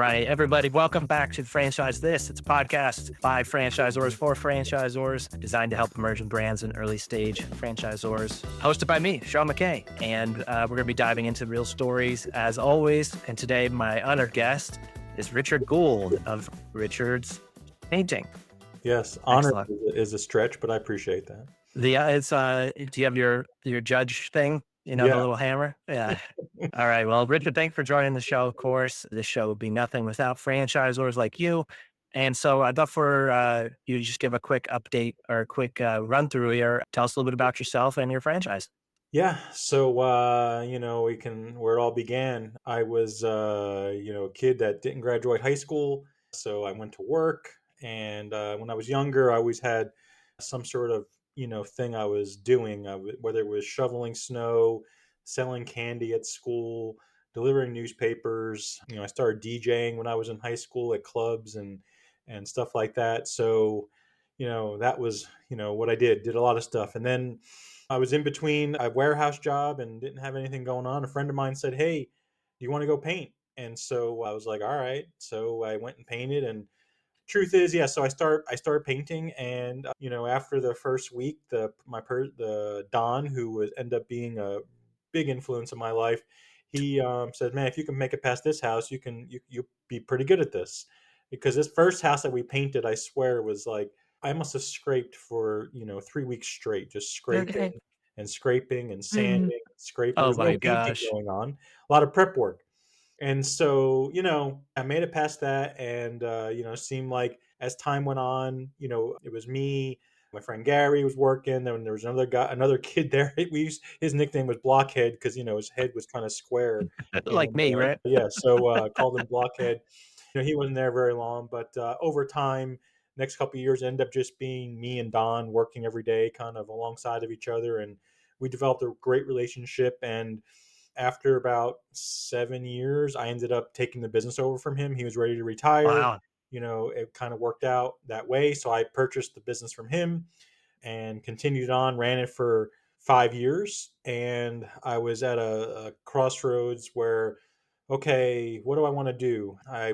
right, everybody, welcome back to Franchise This. It's a podcast by franchisors for franchisors designed to help emerging brands and early stage franchisors. Hosted by me, Sean McKay. And we're going to be diving into real stories as always. And today, my honored guest is Richard Gould of Richard's Painting. Yes, honor Excellent. is a stretch, but I appreciate that. Do you have your judge thing? You know, the Yeah. little hammer? Yeah. All right. Well, Richard, thanks for joining the show. Of course, this show would be nothing without franchisors like you. And so I'd love for you to just give a quick update or a quick run through here. Tell us a little bit about yourself and your franchise. Yeah. So, where it all began. I was, a kid that didn't graduate high school. So I went to work. And when I was younger, I always had some sort of, thing I was doing, whether it was shoveling snow, selling candy at school, delivering newspapers. I started DJing when I was in high school at clubs and stuff like that. So, that was, what I did a lot of stuff. And then I was in between a warehouse job and didn't have anything going on. A friend of mine said, "Hey, do you want to go paint?" And so I was like, "All right." So I went and painted. And truth is, yeah. So I started painting, and after the first week, the Don, who was end up being a big influence in my life, he said, "Man, if you can make it past this house, you be pretty good at this." Because this first house that we painted, I swear, was like I must have scraped for 3 weeks straight, just scraping Okay. and scraping and Mhm. sanding, and scraping. There Oh was no my painting gosh. going on, a lot of prep work. And so, I made it past that, and seemed like as time went on, it was me. My friend Gary was working. Then there was another guy, another kid there. His nickname was Blockhead because his head was kind of square, Like and me, right? yeah, so called him Blockhead. He wasn't there very long, but over time, next couple of years, ended up just being me and Don working every day, kind of alongside of each other, and we developed a great relationship. And after about 7 years, I ended up taking the business over from him. He was ready to retire. Wow. It kind of worked out that way. So I purchased the business from him and continued on, ran it for 5 years. And I was at a crossroads where, okay, what do I want to do? I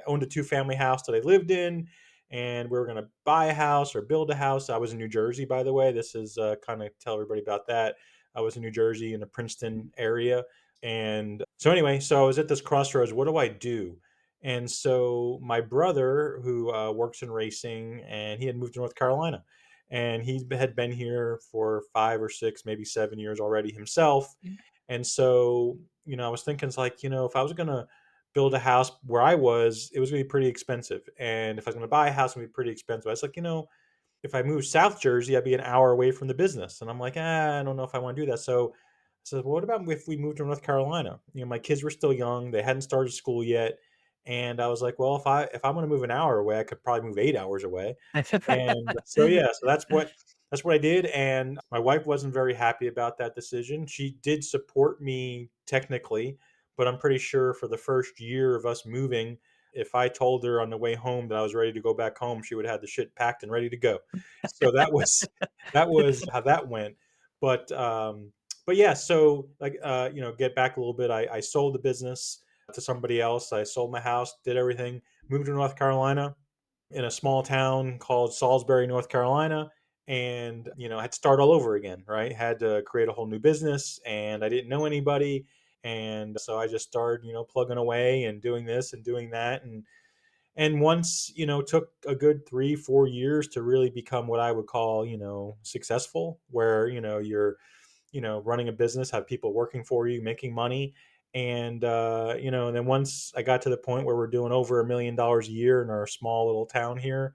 owned a two-family house that I lived in, and we were going to buy a house or build a house. I was in New Jersey, by the way. This is kind of tell everybody about that. I was in New Jersey in the Princeton area. And so anyway, so I was at this crossroads. What do I do? And so my brother, who works in racing, and he had moved to North Carolina, and he had been here for 5 or 6, maybe 7 years already himself. And so, I was thinking, it's like, if I was going to build a house where I was, it was going to be pretty expensive. And if I was going to buy a house, it would be pretty expensive. I was like, if I moved South Jersey, I'd be an hour away from the business. And I'm like, I don't know if I want to do that. So I said, well, what about if we moved to North Carolina? My kids were still young; they hadn't started school yet. And I was like, well, if I'm going to move an hour away, I could probably move 8 hours away. And so yeah, so that's what I did. And my wife wasn't very happy about that decision. She did support me technically, but I'm pretty sure for the first year of us moving, if I told her on the way home that I was ready to go back home, she would have had the shit packed and ready to go. So that was how that went. But but yeah, so like get back a little bit. I sold the business to somebody else. I sold my house, did everything, moved to North Carolina in a small town called Salisbury, North Carolina. And, I had to start all over again, right? Had to create a whole new business, and I didn't know anybody. And so I just started, plugging away and doing this and doing that. And once, took a good 3, 4 years to really become what I would call, successful, where, you're running a business, have people working for you, making money. And, and then once I got to the point where we're doing over $1 million a year in our small little town here,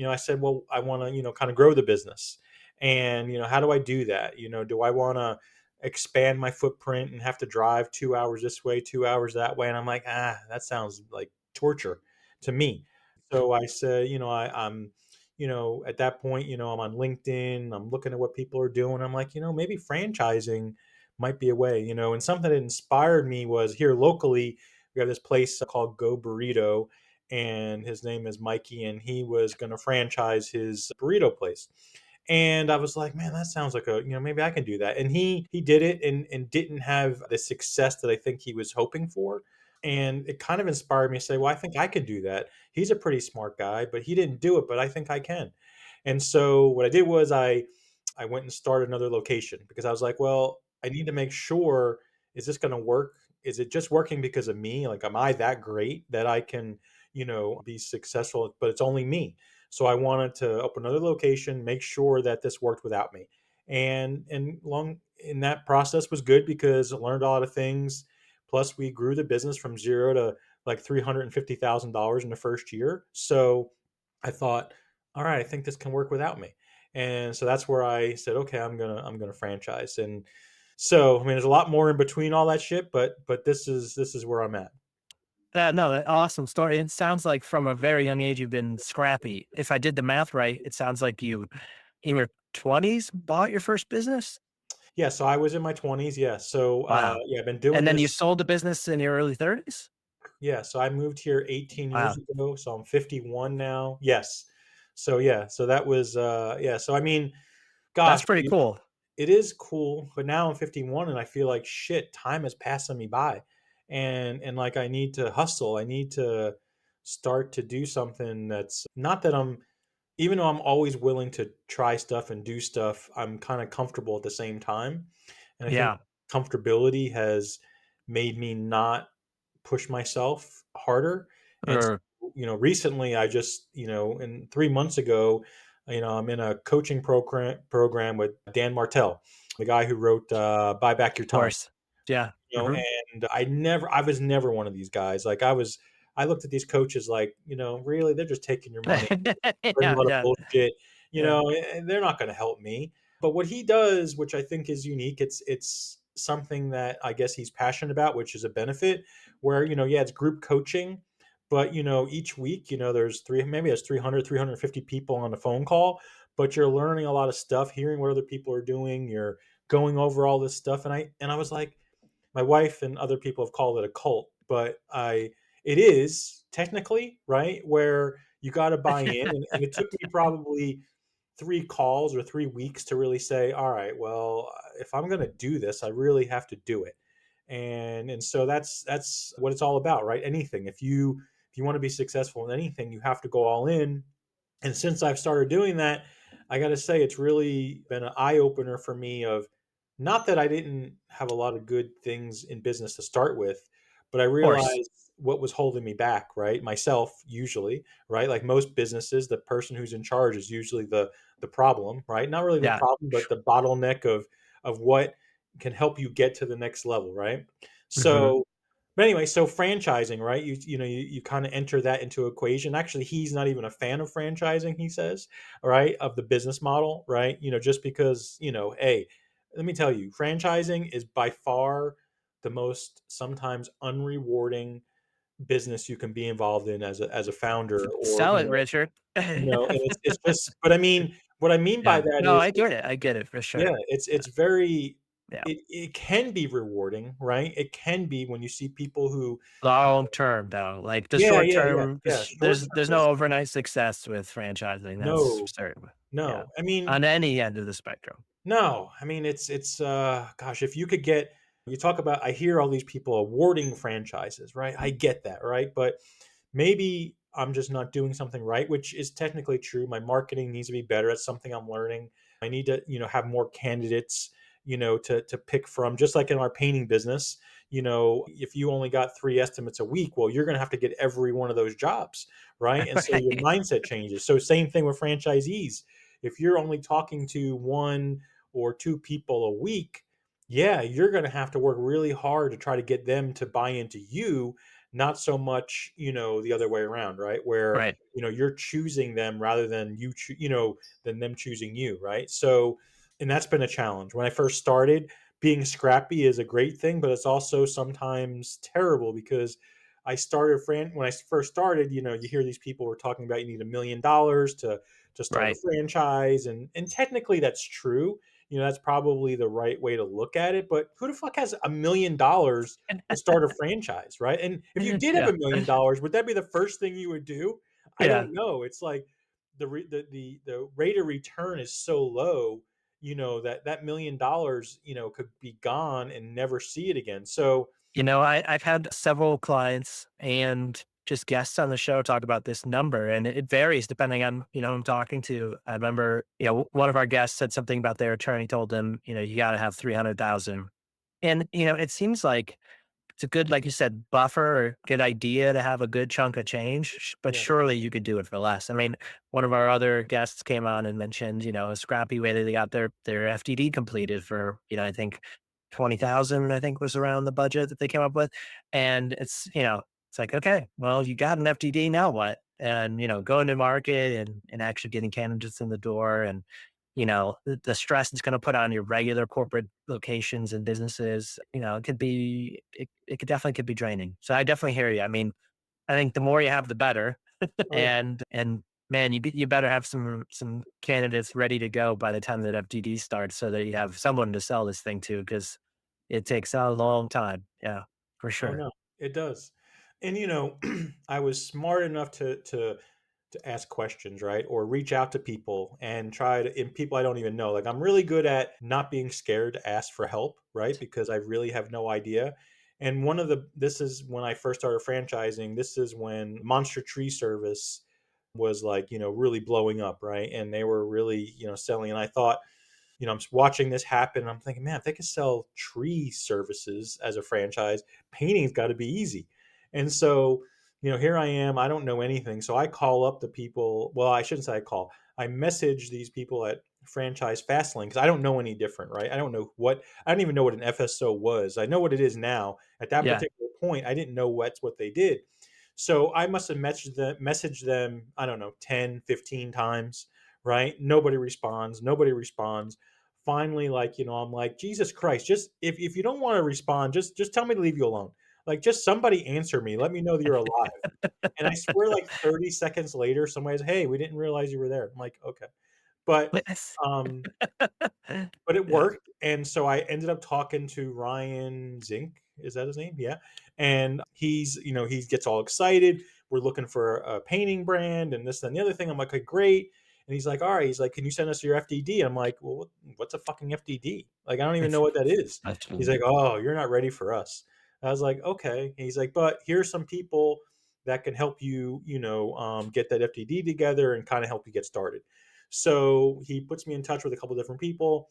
I said, well, I want to, kind of grow the business. And, how do I do that? Do I want to expand my footprint and have to drive 2 hours this way, 2 hours that way? And I'm like, that sounds like torture to me. So I said, at that point, I'm on LinkedIn, I'm looking at what people are doing. I'm like, maybe franchising might be a way, and something that inspired me was here locally, we have this place called Go Burrito, and his name is Mikey, and he was going to franchise his burrito place. And I was like, man, that sounds like maybe I can do that. And he did it and didn't have the success that I think he was hoping for. And it kind of inspired me to say, well, I think I could do that. He's a pretty smart guy, but he didn't do it, but I think I can. And so what I did was I went and started another location because I was like, well, I need to make sure, is this going to work? Is it just working because of me? Like, am I that great that I can, be successful? But it's only me. So I wanted to open another location, make sure that this worked without me. And long in that process was good because I learned a lot of things. Plus, we grew the business from zero to like $350,000 in the first year. So I thought, all right, I think this can work without me. And so that's where I said, okay, I'm gonna franchise. And so I mean, there's a lot more in between all that shit, but this is where I'm at. No, awesome story. It sounds like from a very young age you've been scrappy. If I did the math right, it sounds like you in your 20s bought your first business? Yeah, so I was in my 20s. Yeah, so Wow. yeah, I've been doing And then you this. sold the business in your early 30s? Yeah, so I moved here 18 years Wow. ago, so I'm 51 now. Yes. So yeah, so that was yeah, so I mean, gosh, That's pretty cool. it is cool, but now I'm 51 and I feel like shit, time is passing me by. And like I need to hustle. I need to start to do something that's not that I'm even though I'm always willing to try stuff and do stuff, I'm kind of comfortable at the same time. And I think Yeah. comfortability has made me not push myself harder. And Or so, recently I just, and 3 months ago, I'm in a coaching program with Dan Martel, the guy who wrote Buy Back Your Time. course. Yeah. Mhm. And I was never one of these guys. Like I looked at these coaches like, really, they're just taking your money, spreading a Yeah, lot of yeah, bullshit, yeah. and they're not going to help me. But what he does, which I think is unique, it's something that I guess he's passionate about, which is a benefit where, yeah, it's group coaching, but each week, there's maybe there's 350 people on a phone call, but you're learning a lot of stuff, hearing what other people are doing, you're going over all this stuff. And I was like, my wife and other people have called it a cult, but it is technically right where you got to buy in, and it took me probably 3 calls or 3 weeks to really say, all right, well, if I'm going to do this, I really have to do it. And so that's what it's all about, right? Anything. If you want to be successful in anything, you have to go all in. And since I've started doing that, I got to say it's really been an eye opener for me of not that I didn't have a lot of good things in business to start with, but I Course. realized what was holding me back, right? Myself usually, right? Like most businesses, the person who's in charge is usually the problem, right? Not really the Yeah. problem, but the bottleneck of what can help you get to the next level, right? Mhm. So but anyway, so franchising, right? You kind of enter that into equation. Actually, he's not even a fan of franchising, he says, right? Of the business model, right? Just because, hey, let me tell you, franchising is by far the most sometimes unrewarding business you can be involved in as a founder or, Sell it, Richard. and it's just but I mean, what I mean by Yeah. that No, is I get it. I get it for yeah, sure. it's very Yeah. it can be rewarding, right? It can be when you see people who Long term though, like the yeah, short yeah, yeah, term, yeah, short there's term is no overnight success with franchising. That's no, certain. Yeah. no. I mean, On any end of the spectrum. no. I mean, it's gosh, if you could get you talk about I hear all these people awarding franchises, right? I get that, right? But maybe I'm just not doing something right, which is technically true. My marketing needs to be better. That's something I'm learning. I need to, have more candidates, to pick from. Just like in our painting business, if you only got 3 estimates a week, well, you're going to have to get every one of those jobs, right? And so your Right. mindset changes. So same thing with franchisees. If you're only talking to 1 or 2 people a week, yeah, you're going to have to work really hard to try to get them to buy into you, not so much the other way around, right, where Right. you're choosing them rather than than them choosing you, right? So and that's been a challenge when I first started. Being scrappy is a great thing, but it's also sometimes terrible because when I first started, you hear these people were talking about you need $1 million to start a Right. franchise, and technically that's true. That's probably the right way to look at it, but who the fuck has $1 million to start a franchise, right? And if you did have Yeah. $1 million, would that be the first thing you would do? I Yeah. don't know. It's like the rate of return is so low, that $1 million, could be gone and never see it again. So I've had several clients and just guests on the show talk about this number, and it varies depending on, who I'm talking to. I remember, one of our guests said something about their attorney told them, you got to have 300,000. And, it seems like it's a good, like you said, buffer or good idea to have a good chunk of change, but Yeah. surely you could do it for less. I mean, one of our other guests came on and mentioned, a scrappy way that they got their FDD completed for, I think 20,000, I think was around the budget that they came up with. And it's like, okay, well, you got an FDD, now what? And, going to market and actually getting candidates in the door and, the stress it's going to put on your regular corporate locations and businesses, it could definitely could be draining. So I definitely hear you. I mean, I think the more you have, the better. Oh yeah. And man, you better have some candidates ready to go by the time that FDD starts, so that you have someone to sell this thing to, because it takes a long time. Yeah, for Oh sure. no, it does. And I was smart enough to ask questions, right? Or reach out to people and try to, and people I don't even know. Like I'm really good at not being scared to ask for help, right? Because I really have no idea. And this is when I first started franchising. This is when Monster Tree Service was like, really blowing up, right? And they were really, selling. And I thought, I'm watching this happen. And I'm thinking, man, if they could sell tree services as a franchise, painting's got to be easy. And so, here I am. I don't know anything. So I call up the people. Well, I shouldn't say I call. I message these people at Franchise Fastlane because I don't know any different, right? I don't even know what an FSO was. I know what it is now. At that Yeah, particular point, I didn't know what they did. So I must have messaged them, I don't know, 10, 15 times, right? Nobody responds. Nobody responds. Finally, like, I'm like, Jesus Christ, just if you don't want to respond, just tell me to leave you alone. Like, just somebody answer me. Let me know that you're alive. And I swear, like 30 seconds later, somebody's, hey, we didn't realize you were there. I'm like, okay. But Witness. um, but it Yeah, worked. And so I ended up talking to Ryan Zink. Is that his name? Yeah. And he gets all excited. We're looking for a painting brand and this and the other thing. I'm like, okay, great. And he's like, all right. He's like, can you send us your FDD? I'm like, well, what's a fucking FDD? Like, I don't even know what that is. He's like, oh, you're not ready for us. I was like, okay. And he's like, but here's some people that can help you, get that FDD together and kind of help you get started. So he puts me in touch with a couple different people,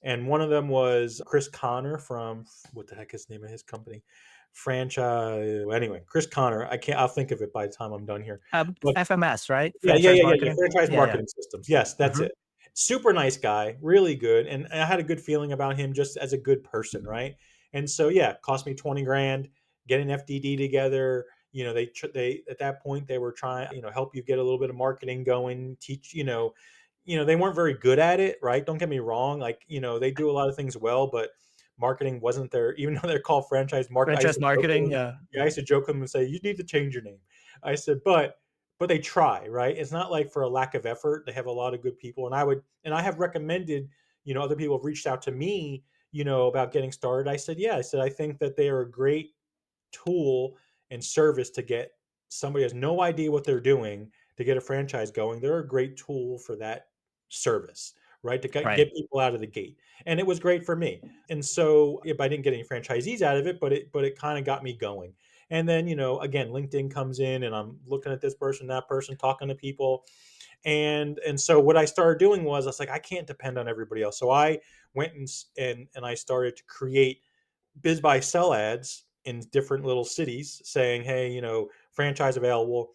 and one of them was Chris Connor from what the heck is the name of his company? Franchise. Anyway, Chris Connor. I can't. I'll think of it by the time I'm done here. But FMS, right? yeah, yeah, Franchise yeah, yeah, yeah. marketing. Franchise Yeah, yeah. marketing systems. Yes, that's Hmm. it. Super nice guy, really good, and I had a good feeling about him just as a good person, right? And so yeah, it cost me 20 grand, get an FDD together. They at that point they were trying, help you get a little bit of marketing going, teach, they weren't very good at it, right? Don't get me wrong, like they do a lot of things well, but marketing wasn't there. Even though they're called franchise market, I used Franchise to joke with marketing. them. Yeah. Yeah, I used to joke with them and say, "You need to change your name." I said, but they try, right? It's not like for a lack of effort. They have a lot of good people, and I have recommended, other people have reached out to me, about getting started. I said, yeah, I said I think that they are a great tool and service to get somebody who has no idea what they're doing to get a franchise going. They're a great tool for that service, right? To Right. get people out of the gate. And it was great for me. And so if I didn't get any franchisees out of it, but it kind of got me going. And then, again, LinkedIn comes in and I'm looking at this person, that person, talking to people. And so what I started doing was I was like, I can't depend on everybody else. So I went and I started to create BizBuySell ads in different little cities saying, hey, franchise available,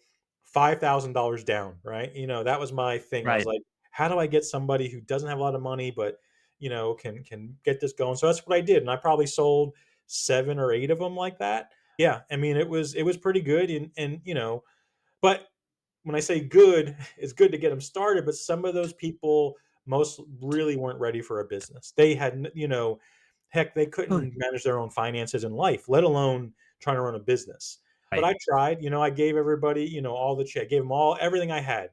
$5,000 down, right? That was my thing. I was Right. like, how do I get somebody who doesn't have a lot of money, but, can get this going? So that's what I did. And I probably sold 7 or 8 of them like that. Yeah. I mean, it was pretty good. And but when I say good, it's good to get them started, but some of those people most really weren't ready for a business. They had, heck, they Hmm. couldn't manage their own finances in life, let alone trying to run a business. But Right. I tried, I gave everybody, all the I gave them all everything I had.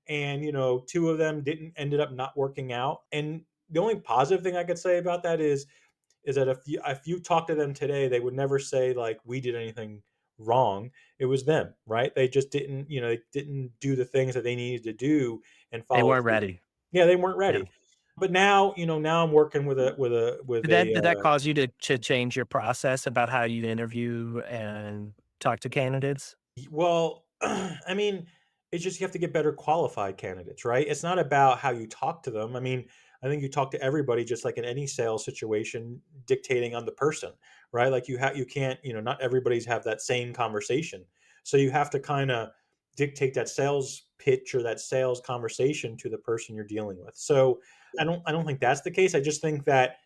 And, 2 of them didn't ended up not working out. And the only positive thing I could say about that is that if you talk to them today, they would never say like we did anything wrong. It was them, right? They just didn't, they didn't do the things that they needed to do and They follow weren't through. ready. Yeah, they weren't Yeah. ready. But now, now I'm working with Did that cause you to change your process about how you interview and talk to candidates? well, I mean, it's just you have to get better qualified candidates, right? It's not about how you talk to them. I mean, I think you talk to everybody just like in any sales situation, dictating on the person, right? Like you can't, not everybody's have that same conversation. So you have to kind of dictate that sales pitch or that sales conversation to the person you're dealing with. So I don't think that's the case. I just think that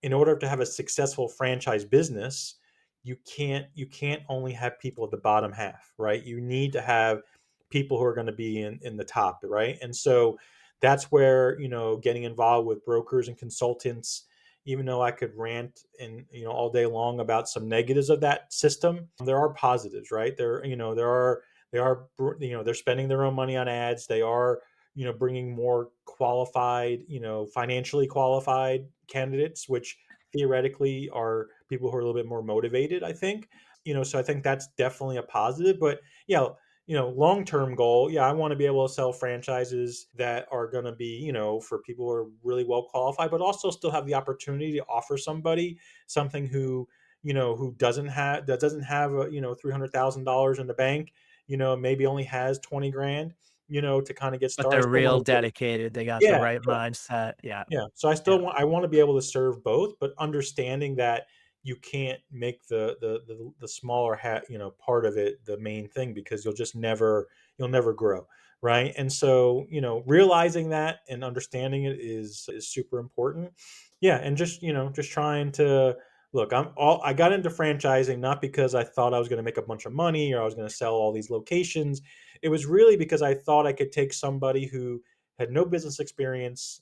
in order to have a successful franchise business, you can't only have people at the bottom half, right? You need to have people who are going to be in the top, right? And so that's where, getting involved with brokers and consultants, even though I could rant and, all day long about some negatives of that system, there are positives, right? They're spending their own money on ads. They are, bringing more qualified, financially qualified candidates, which theoretically are people who are a little bit more motivated, I think. So I think that's definitely a positive. But yeah, long-term goal, yeah, I want to be able to sell franchises that are going to be, for people who are really well qualified, but also still have the opportunity to offer somebody something who doesn't have a, $300,000 in the bank, maybe only has 20 grand, to kind of get But started. I they're still real want to do. dedicated, they got the Yeah, right yeah. mindset, yeah, Yeah. So I still yeah, want to be able to serve both, but understanding that you can't make the smaller part of it the main thing, because you'll never grow, right? And so, realizing that and understanding it is super important. Yeah, and just trying to look, I got into franchising not because I thought I was going to make a bunch of money or I was going to sell all these locations. It was really because I thought I could take somebody who had no business experience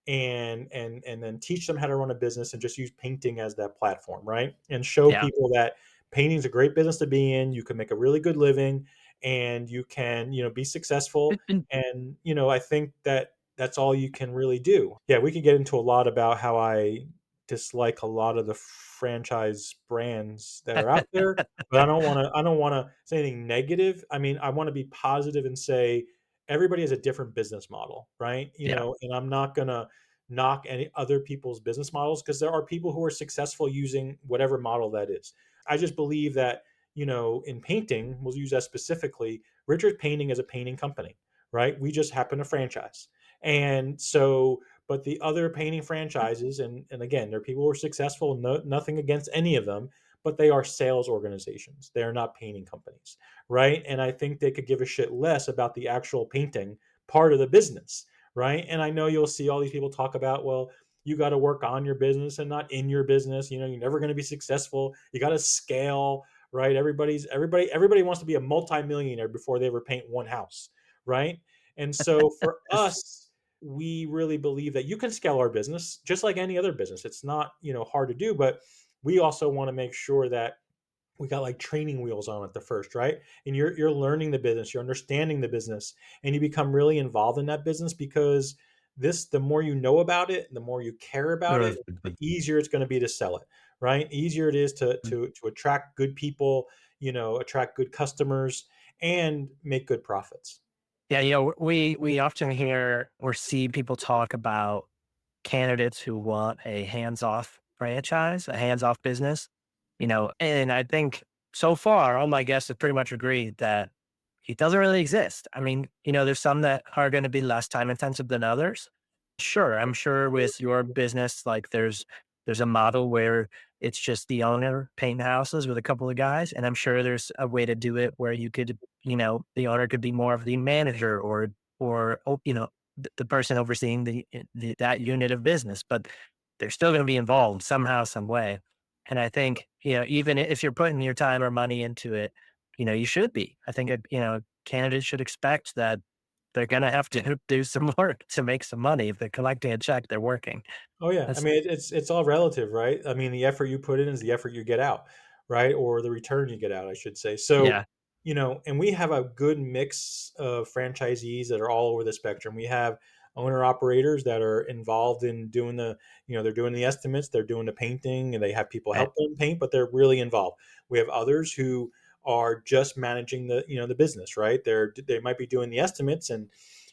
and then teach them how to run a business and just use painting as that platform, right? And show yeah. people that painting is a great business to be in. You can make a really good living and you can, be successful. And And, I think that that's all you can really do. Yeah, we could get into a lot about how I dislike a lot of the franchise brands that are out there, but I don't want to say anything negative. I mean, I want to be positive and say everybody has a different business model, right? yeah, And I'm not going to knock any other people's business models, because there are people who are successful using whatever model that is. I just believe that, in painting, we'll use that specifically. Richard Painting is a painting company, right? We just happen to franchise. And so, but the other painting franchises, and again, there are people who are successful, nothing against any of them, but they are sales organizations. They are not painting companies, right? And I think they could give a shit less about the actual painting part of the business, right? And I know you'll see all these people talk about, well, you got to work on your business and not in your business. You're never going to be successful. You got to scale, right? Everybody wants to be a multimillionaire before they ever paint one house, right? And so for us, we really believe that you can scale our business just like any other business. It's not, hard to do, but we also want to make sure that we got like training wheels on at the first, right? And you're learning the business, you're understanding the business, and you become really involved in that business, because the more you know about it, the more you care about it, the easier it's going to be to sell it, right? Easier it is to attract good people, attract good customers and make good profits. yeah. We often hear or see people talk about candidates who want a hands-off franchise, a hands-off business, and I think so far all my guests have pretty much agreed that it doesn't really exist. I mean, there's some that are going to be less time intensive than others. Sure, I'm sure with your business, like there's a model where it's just the owner painting houses with a couple of guys, and I'm sure there's a way to do it where you could, the owner could be more of the manager or the person overseeing that unit of business, but they're still going to be involved somehow, some way. And I think, even if you're putting your time or money into it, you should be. I think, candidates should expect that they're going to have to do some work to make some money. If they're collecting a check, they're working. Oh yeah, I That's, mean it's all relative, right? I mean the effort you put in is the effort you get out, right? Or the return you get out, I should say. So, yeah. and we have a good mix of franchisees that are all over the spectrum. We have owner operators that are involved in doing they're doing the estimates, they're doing the painting, and they have people Right. help them paint, but they're really involved. We have others who are just managing the business, right? They might be doing the estimates and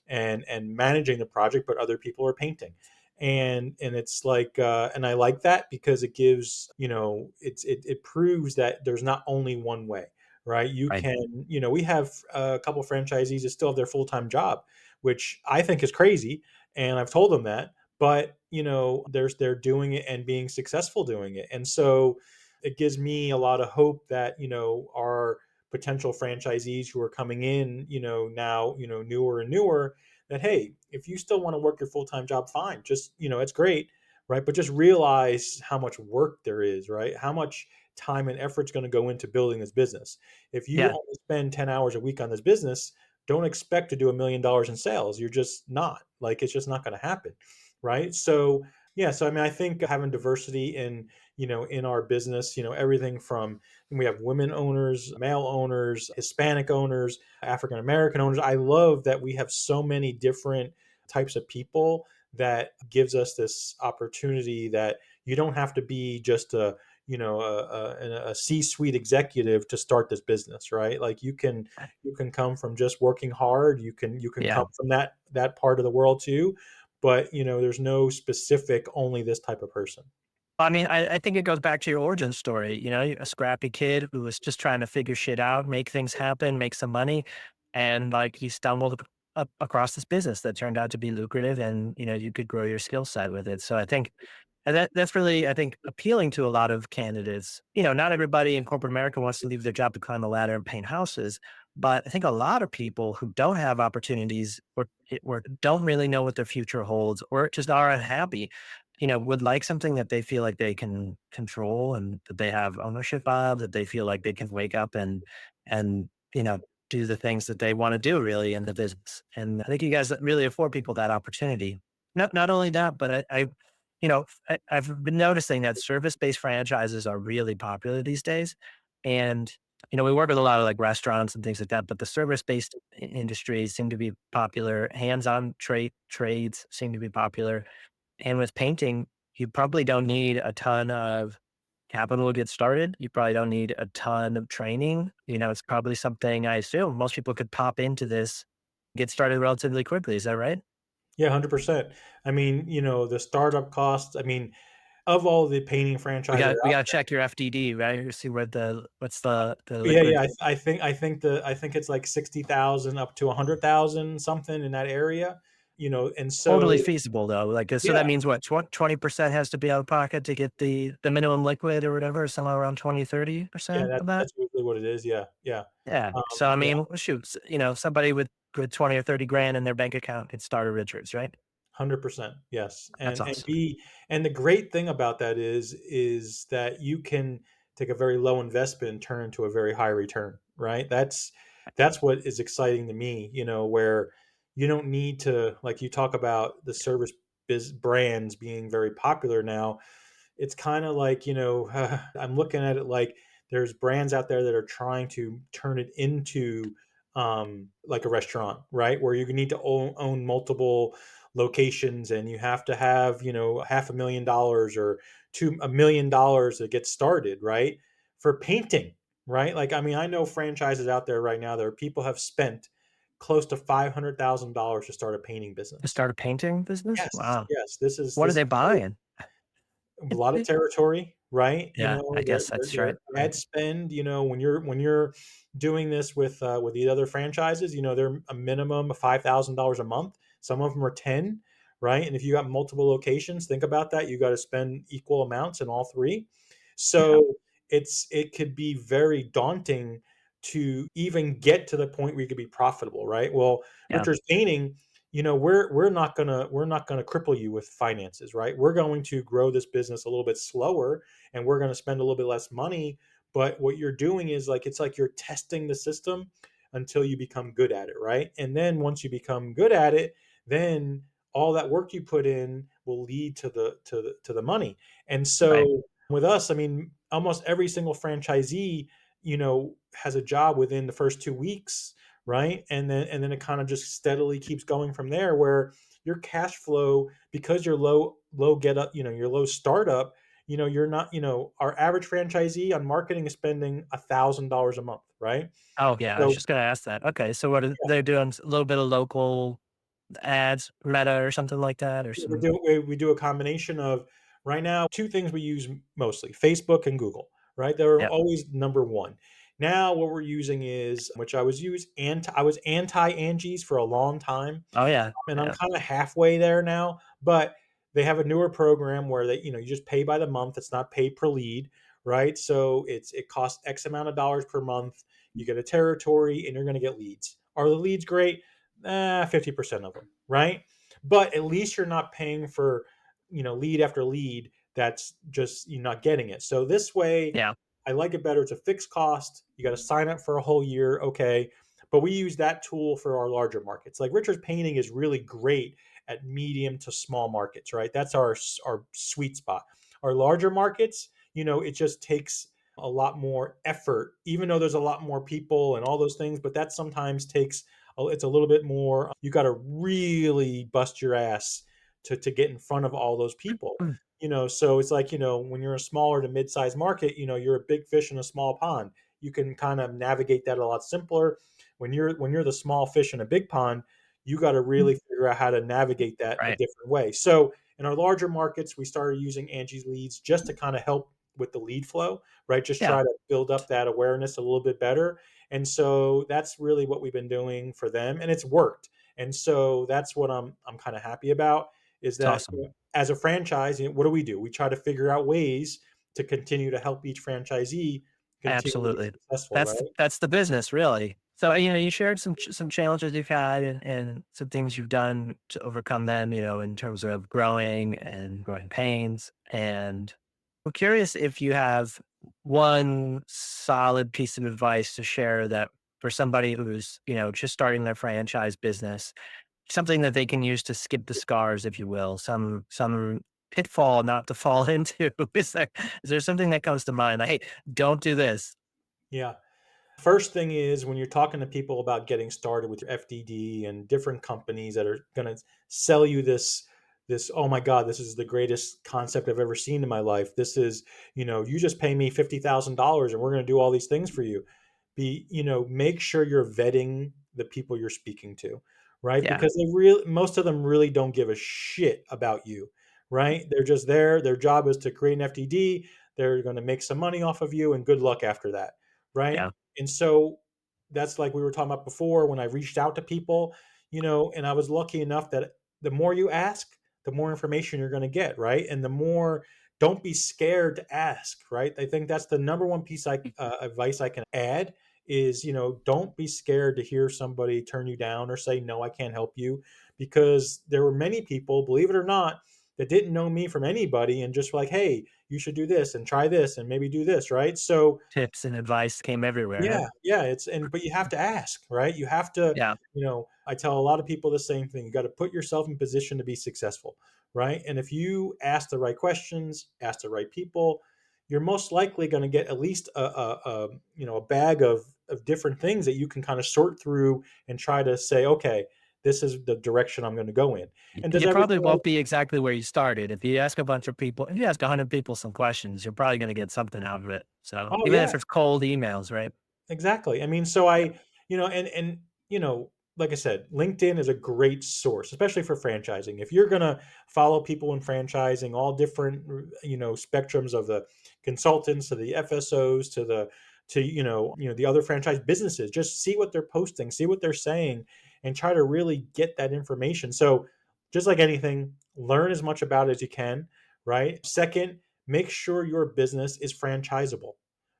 managing the project, but other people are painting. And it's like, and I like that because it gives, it proves that there's not only one way, right? You Right. can, we have a couple franchisees that still have their full-time job, which I think is crazy, and I've told them that. But they're doing it and being successful doing it, and so it gives me a lot of hope that our potential franchisees who are coming in, now, newer and newer, that hey, if you still want to work your full-time job, fine, just it's great, right? But just realize how much work there is, right? How much time and effort is going to go into building this business. If you Yeah. only spend 10 hours a week on this business, don't expect to do $1 million in sales. You're just not, like, it's just not going to happen, right? So yeah, so I mean, I think having diversity in our business, everything from, we have women owners, male owners, Hispanic owners, African American owners. I love that we have so many different types of people, that gives us this opportunity that you don't have to be just a C-suite executive to start this business, right? Like you can come from just working hard. You can Yeah. come from that part of the world too, but there's no specific only this type of person. I mean, I think it goes back to your origin story. A scrappy kid who was just trying to figure shit out, make things happen, make some money. And like he stumbled up across this business that turned out to be lucrative, and, you could grow your skill set with it. So I think and that's really, I think, appealing to a lot of candidates. Not everybody in corporate America wants to leave their job to climb the ladder and paint houses. But I think a lot of people who don't have opportunities, or don't really know what their future holds, or just are unhappy, would like something that they feel like they can control, and that they have ownership of, that they feel like they can wake up and do the things that they want to do really in the business. And I think you guys really afford people that opportunity. Not only that, but I've been noticing that service-based franchises are really popular these days. And, we work with a lot of like restaurants and things like that, but the service-based industries seem to be popular. Hands-on trades seem to be popular. And with painting, you probably don't need a ton of capital to get started. You probably don't need a ton of training. It's probably something, I assume most people could pop into this, get started relatively quickly. Is that right? Yeah, 100%. I mean, the startup costs, I mean, of all the painting We franchises got we out got to check your FDD, right? See what's the there. Yeah, liquid. yeah, I think it's like 60,000 up to 100,000, something in that area, and Totally so feasible though. Like, so yeah, that means what, 20% has to be out of pocket to get the minimum liquid or whatever, somewhere around 20, thirty yeah, percent that of that. that's usually what it is. Yeah, yeah. Yeah. So, I Yeah. mean, shoot, somebody with good 20 or 30 grand in their bank account could start a Richards, right? 100%. Yes. That's And awesome. and the great thing about that is that you can take a very low investment and turn into a very high return, right? That's what is exciting to me, where you don't need to, like, you talk about the service brands being very popular now. It's kind of like, I'm looking at it like there's brands out there that are trying to turn it into, like a restaurant, right? Where you need to own multiple locations, and you have to have, $500,000 or $2 million to get started, right? For painting, right? Like, I mean, I know franchises out there right now that people have spent close to $500,000 to start a painting To business. start a painting business? Yes, Wow. yes. This is What are this they is buying? a lot of territory, right? Yeah, I guess that's right. Their Right. ad spend, when you're doing this with these other franchises, they're a minimum of $5,000 a month. Some of them are 10, right? And if you got multiple locations, think about that. You got to spend equal amounts in all three. Yeah. So it could be very daunting to even get to the point where you could be profitable, right? Well, Yeah. Richard's Painting, we're not gonna cripple you with finances, right? We're going to grow this business a little bit slower, and we're going to spend a little bit less money. But what you're doing is, like, it's like you're testing the system until you become good at it, right? And then once you become good at it, then all that work you put in will lead to the money. And Right. so with us, I mean, almost every single franchisee, has a job within the first 2 weeks, right? And then it kind of just steadily keeps going from there, where your cash flow, because you're low get up, you're low startup, you're not, our average franchisee on marketing is spending $1,000 a month, right? Oh, yeah, I was So just gonna ask that. Okay, so what are they're doing, a little bit of local, ads, Meta or something like that, or We some. do we do a combination of right now, 2 things we use mostly, Facebook and Google, right? They're Yep. always number 1. Now what we're using is which I was anti-Angi's for a long time, Oh yeah. and I'm Yeah. kinda halfway there now, but they have a newer program where you just pay by the month, it's not pay per lead, right? So it costs X amount of dollars per month, you get a territory, and you're gonna get leads. Are the leads great? 50% of them, right? But at least you're not paying for, lead after lead that's just you're not getting it. So this way, Yeah. I like it better. It's a fixed cost. You got to sign up for a whole year, okay? But we use that tool for our larger markets. Like Richard's Painting is really great at medium to small markets, right? That's our sweet spot. Our larger markets, it just takes a lot more effort, even though there's a lot more people and all those things. But that sometimes takes it's a little bit more. You got to really bust your ass to get in front of all those people. Mm. So it's like, when you're a smaller to mid-sized market, you're a big fish in a small pond. You can kind of navigate that a lot simpler. When you're the small fish in a big pond, you got to really figure out how to navigate that a Right. different way. So in our larger markets, we started using Angie's Leads just to kind of help with the lead flow, right? Just Yeah. try to build up that awareness a little bit better. And so that's really what we've been doing for them, and it's worked. And so that's what I'm kind of happy about is It's that awesome. as a franchise, what do? We try to figure out ways to continue to help each franchisee continue to be Absolutely. successful, right? That's the business, really. So, you shared some challenges you've had and some things you've done to overcome them, in terms of growing pains. And I'm curious if you have one solid piece of advice to share that for somebody who's, just starting their franchise business, something that they can use to skip the scars, if you will, some pitfall not to fall into. Is there something that comes to mind? Like, hey, don't do this. Yeah. First thing is when you're talking to people about getting started with your FDD and different companies that are going to sell you this oh my god, this is the greatest concept I've ever seen in my life. This is, you just pay me $50,000 and we're going to do all these things for you. Make sure you're vetting the people you're speaking to, right? Yeah. Because most of them really don't give a shit about you, right? They're just there. Their job is to create an FDD. They're going to make some money off of you and good luck after that, right? Yeah. And so that's like we were talking about before when I reached out to people, and I was lucky enough that the more you ask, the more information you're going to get, right? And the more don't be scared to ask, right? I think that's the number one piece advice I can add is, don't be scared to hear somebody turn you down or say no, I can't help you, because there were many people, believe it or not, that didn't know me from anybody and just like, hey, you should do this and try this and maybe do this, right? So Tips and advice came everywhere, huh? yeah, yeah, but you have to ask, right? You have to, Yeah. I tell a lot of people the same thing. You got to put yourself in position to be successful, right? And if you ask the right questions, ask the right people, you're most likely going to get at least a bag of different things that you can kind of sort through and try to say, okay, this is the direction I'm going to go in. And does You probably everything won't be exactly where you started. If you ask a bunch of people, if you ask 100 people some questions, you're probably going to get something out of it. So Oh even yeah, if it's cold emails, right? exactly. I mean, so Yeah. and like I said, LinkedIn is a great source, especially for franchising. If you're gonna follow people in franchising, all different spectrums of the consultants to the FSOs to the other franchise businesses, just see what they're posting, see what they're saying, and try to really get that information. So, just like anything, learn as much about it as you can. Right. Second, make sure your business is franchisable.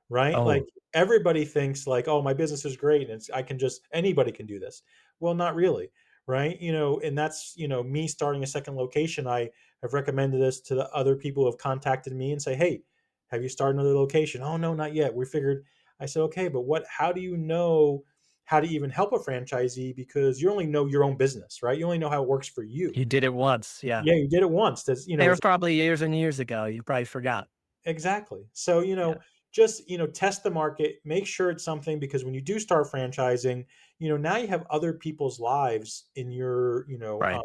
Right. Like Oh, everybody thinks like, oh, my business is great and I can just anybody can do this. Well, not really, right? And that's me starting a second location. I have recommended this to the other people who have contacted me and say, hey, have you started another location? Oh no, not yet. We figured. I said, okay, but what? How do you know how to even help a franchisee? Because you only know your own business, right? You only know how it works for you. you did it once. Yeah. Yeah, you did it once. That's They were probably years and years ago. You probably forgot. Exactly. So, Yeah. just, test the market, make sure it's something because when you do start franchising, now you have other people's lives Right.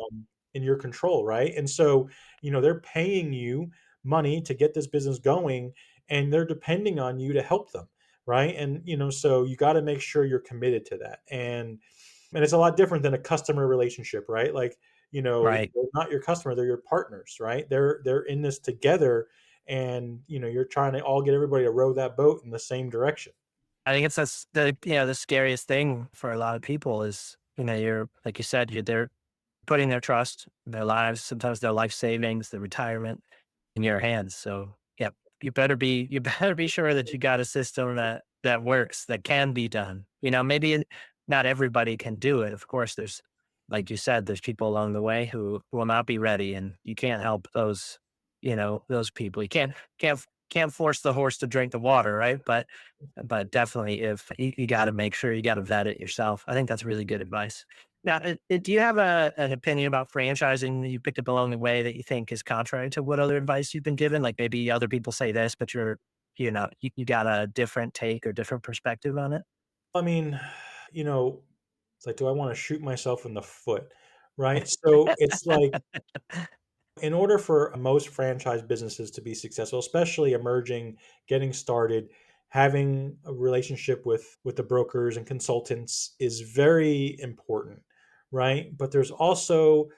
in your control, right? And so, they're paying you money to get this business going and they're depending on you to help them, right? And, so you got to make sure you're committed to that. And And it's a lot different than a customer relationship, right? Like, Right. they're not your customer, they're your partners, right? They're in this together, and you're trying to all get everybody to row that boat in the same direction. I think it's the scariest thing for a lot of people is, you're, like you said, they're putting their trust, their lives, sometimes their life savings, their retirement in your hands. So yeah, you better be sure that you got a system that works, that can be done. Maybe not everybody can do it. Of course, there's, like you said, there's people along the way who will not be ready, and you can't help those people. You can't force the horse to drink the water, right? But definitely, if you got to make sure you got to vet it yourself. I think that's really good advice. Now, do you have an opinion about franchising that you picked up along the way that you think is contrary to what other advice you've been given? Like maybe other people say this, but you got a different take or different perspective on it. I mean, you know, it's like, do I want to shoot myself in the foot? Right. So it's like, in order for most franchise businesses to be successful, especially emerging, getting started, having a relationship with the brokers and consultants is very important, right? But there's also,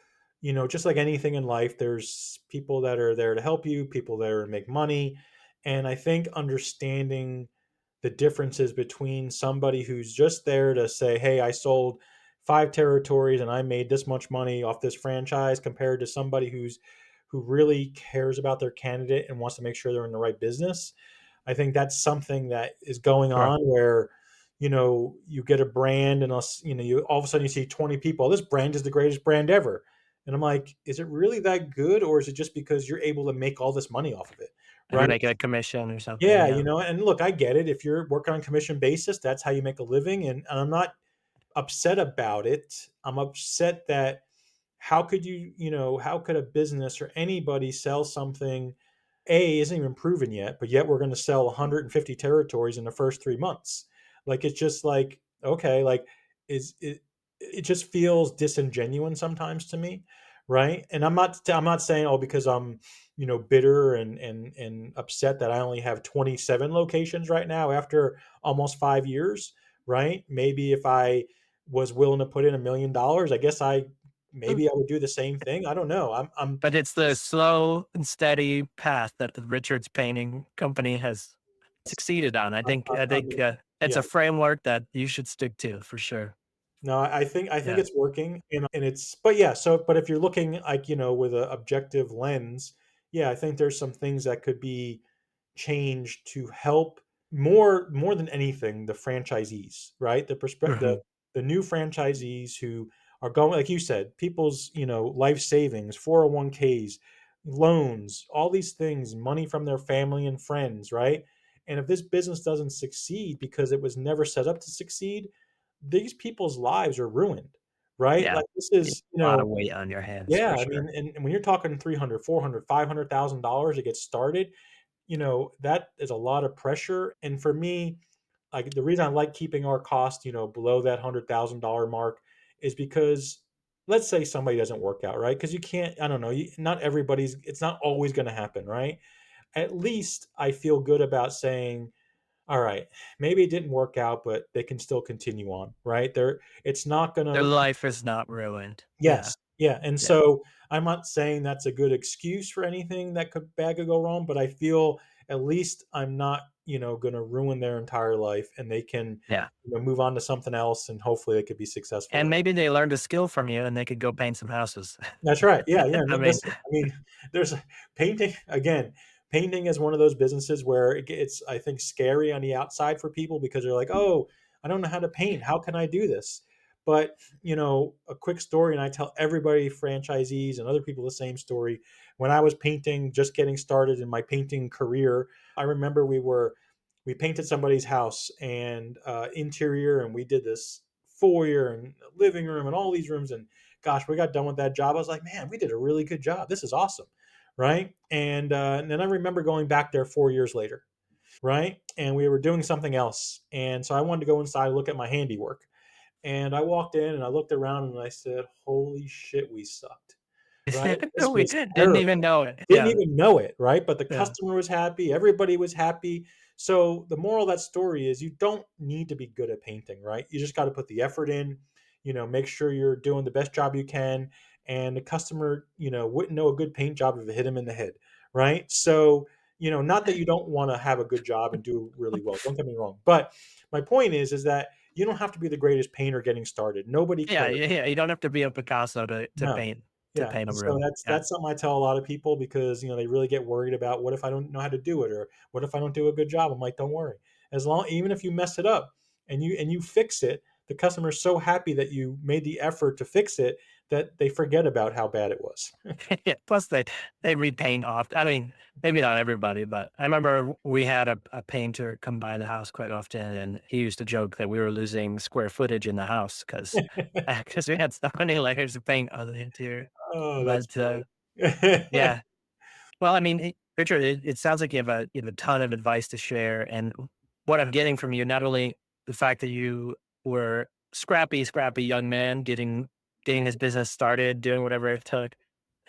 just like anything in life, there's people that are there to help you, people that are to make money. And I think understanding the differences between somebody who's just there to say, hey, I sold 5 territories and I made this much money off this franchise, compared to somebody who really cares about their candidate and wants to make sure they're in the right business. I think that's something that is going Sure. on where, you get a brand and you all of a sudden you see 20 people, this brand is the greatest brand ever. And I'm like, is it really that good, or is it just because you're able to make all this money off of it? And Right. make a commission or something. Yeah, Yeah. and look, I get it. If you're working on commission basis, that's how you make a living. And I'm not upset about it. I'm upset that how could a business or anybody sell something A isn't even proven yet, but yet we're going to sell 150 territories in the first 3 months. Like, it's just like, okay, like, is it just feels disingenuous sometimes to me, right? And I'm not saying, oh, because I'm bitter and upset that I only have 27 locations right now after almost 5 years, right? Maybe if I was willing to put in $1 million, I guess maybe I would do the same thing. I don't know. I'm But it's the slow and steady path that the Richards Painting Company has succeeded on. I I'm, think I'm, I I'm think it's yeah. a framework that you should stick to for sure. No, I think Yeah. it's working, and it's, but yeah. So, but if you're looking, like, with an objective lens, yeah, I think there's some things that could be changed to help more than anything the franchisees, right? Mhm. The new franchisees who are going, like you said, people's life savings, 401ks, loans, all these things, money from their family and friends, right? And if this business doesn't succeed because it was never set up to succeed, these people's lives are ruined, right? Yeah. Like, this Yeah. is, A lot of weight on your hands yeah, for I mean, sure. and when you're talking 300, 400, $500,000 to get started, that is a lot of pressure. And for me, like, the reason I like keeping our cost, below that $100,000 mark is because, let's say somebody doesn't work out, right? Because you can't, I don't know, not everybody's, it's not always going to happen, right? At least I feel good about saying, all right, maybe it didn't work out, but they can still continue on, right? It's not going Their to. life is not ruined. Yeah. Yes, yeah, and Yeah. so I'm not saying that's a good excuse for anything that could go wrong, but I feel at least I'm not, gonna ruin their entire life, and they can, Yeah. move on to something else, and hopefully they could be successful And in it. maybe they learned a skill from you and they could go paint some houses. That's right. Yeah, yeah. I mean, Listen, I mean, there's painting again. Painting is one of those businesses where it's, I think, scary on the outside for people because they're like, "Oh, I don't know how to paint. How can I do this?" But, a quick story, and I tell everybody, franchisees and other people, the same story. When I was painting, just getting started in my painting career, I remember we painted somebody's house and interior, and we did this foyer and living room and all these rooms, and gosh, we got done with that job. I was like, man, we did a really good job. This is awesome. Right. And then I remember going back there 4 years later. Right. And we were doing something else. And so I wanted to go inside and look at my handiwork. And I walked in and I looked around and I said, holy shit, we sucked. Right. This we was didn't terrible. even know it. Didn't Yeah. even know it, right? But the Yeah. customer was happy, everybody was happy. So the moral of that story is, you don't need to be good at painting, right? You just got to put the effort in. make sure you're doing the best job you can. And the customer, wouldn't know a good paint job if it hit him in the head, right? So, not that you don't want to have a good job and do really well. Don't get me wrong. But my point is that you don't have to be the greatest painter getting started. Nobody Yeah, cares. yeah, yeah. You don't have to be a Picasso to No. paint to Yeah, paint a and so room. that's Yeah. that's something I tell a lot of people because they really get worried about what if I don't know how to do it, or what if I don't do a good job. I'm like, don't worry. As long even if you mess it up and you fix it, the customer's so happy that you made the effort to fix it that they forget about how bad it was. Yeah, plus they repaint often. I mean, maybe not everybody, but I remember we had a painter come by the house quite often, and he used to joke that we were losing square footage in the house because we had so many layers of paint on the interior. Oh, that's But funny. yeah, well, I mean, Richard, it sounds like you have a ton of advice to share, and what I'm getting from you, not only the fact that you were scrappy young man, getting his business started, doing whatever it took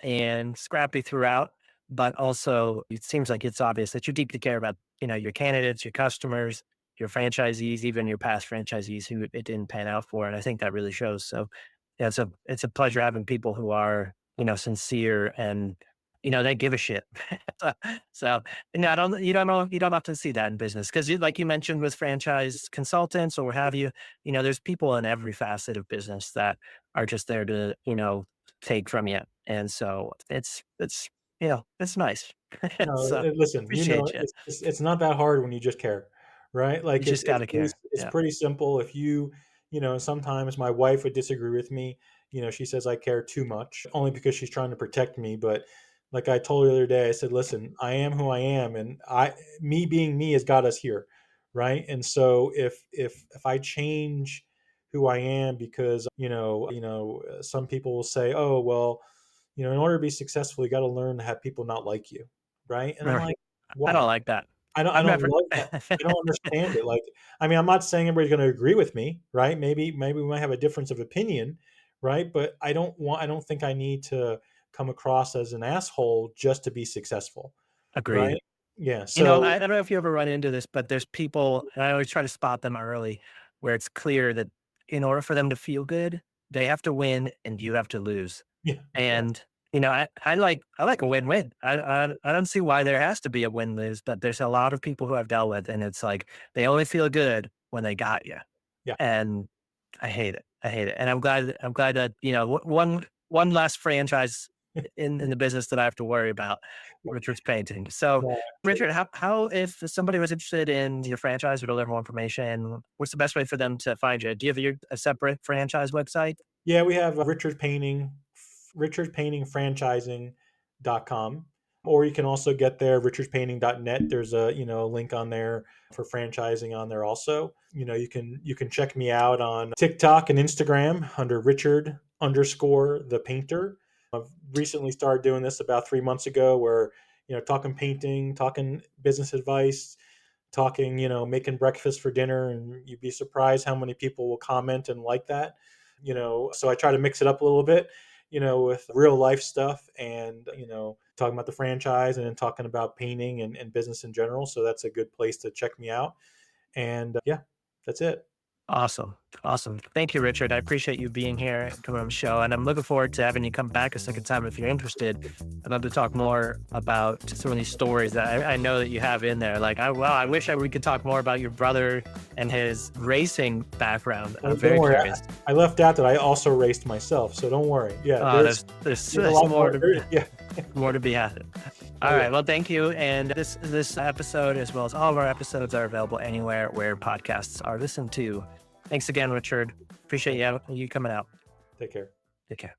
and scrappy throughout, but also it seems like it's obvious that you deeply care about, your candidates, your customers, your franchisees, even your past franchisees who it didn't pan out for. And I think that really shows. So yeah, it's a pleasure having people who are, sincere and, they give a shit. so, so, I don't, you don't often see that in business because like you mentioned with franchise consultants or what have you, there's people in every facet of business that are just there to, take from you. And so it's nice. No, So listen, appreciate you. it's not that hard when you just care, right? You Like just it's gotta pretty care. it's Yeah. pretty simple. If sometimes my wife would disagree with me. She says I care too much, only because she's trying to protect me. But like I told her the other day, I said, listen, I am who I am, and me being me has got us here, right? And so if I change who I am because some people will say, oh well, in order to be successful, you got to learn to have people not like you, right? And I'm Right. like, I why? don't like that. I I've don't never love that. I don't understand it. Like, I mean, I'm not saying everybody's going to agree with me, right? Maybe we might have a difference of opinion, right? But I don't think I need to come across as an asshole just to be successful, agreed. right? Yeah. So I don't know if you ever run into this, but there's people, and I always try to spot them early, where it's clear that in order for them to feel good, they have to win and you have to lose. yeah, yeah, And, I like a win-win. I don't see why there has to be a win-lose, but there's a lot of people who I've dealt with, and it's like they only feel good when they got you. yeah. And I hate it. I hate it. And I'm glad that, one last franchise in the business that I have to worry about, Richard's painting. So No, Richard, how if somebody was interested in your franchise or to learn more information, what's the best way for them to find you? Do you have a separate franchise website? yeah, we have Richard Painting Franchising.com. Or you can also get there, richardspainting.net. There's a, link on there for franchising on there also. You can check me out on TikTok and Instagram under Richard underscore the painter. I've recently started doing this about 3 months ago where, talking painting, talking business advice, talking, making breakfast for dinner, and you'd be surprised how many people will comment and like that. So I try to mix it up a little bit, with real life stuff and, talking about the franchise and then talking about painting and business in general. So that's a good place to check me out. And yeah, that's it. Awesome. Awesome. Thank you, Richard. I appreciate you being here and coming on the show. And I'm looking forward to having you come back a second time if you're interested. I'd love to talk more about some of these stories that I know that you have in there. Like, I wish we could talk more about your brother and his racing background. I'm Don't very worry. curious. I left out that I also raced myself. So don't worry. Yeah, there's a There's lot more. Yeah. more to be had. Oh, All yeah. right. Well, thank you. And this episode, as well as all of our episodes, are available anywhere where podcasts are listened to. Thanks again, Richard. Appreciate you coming out. Take care. Take care.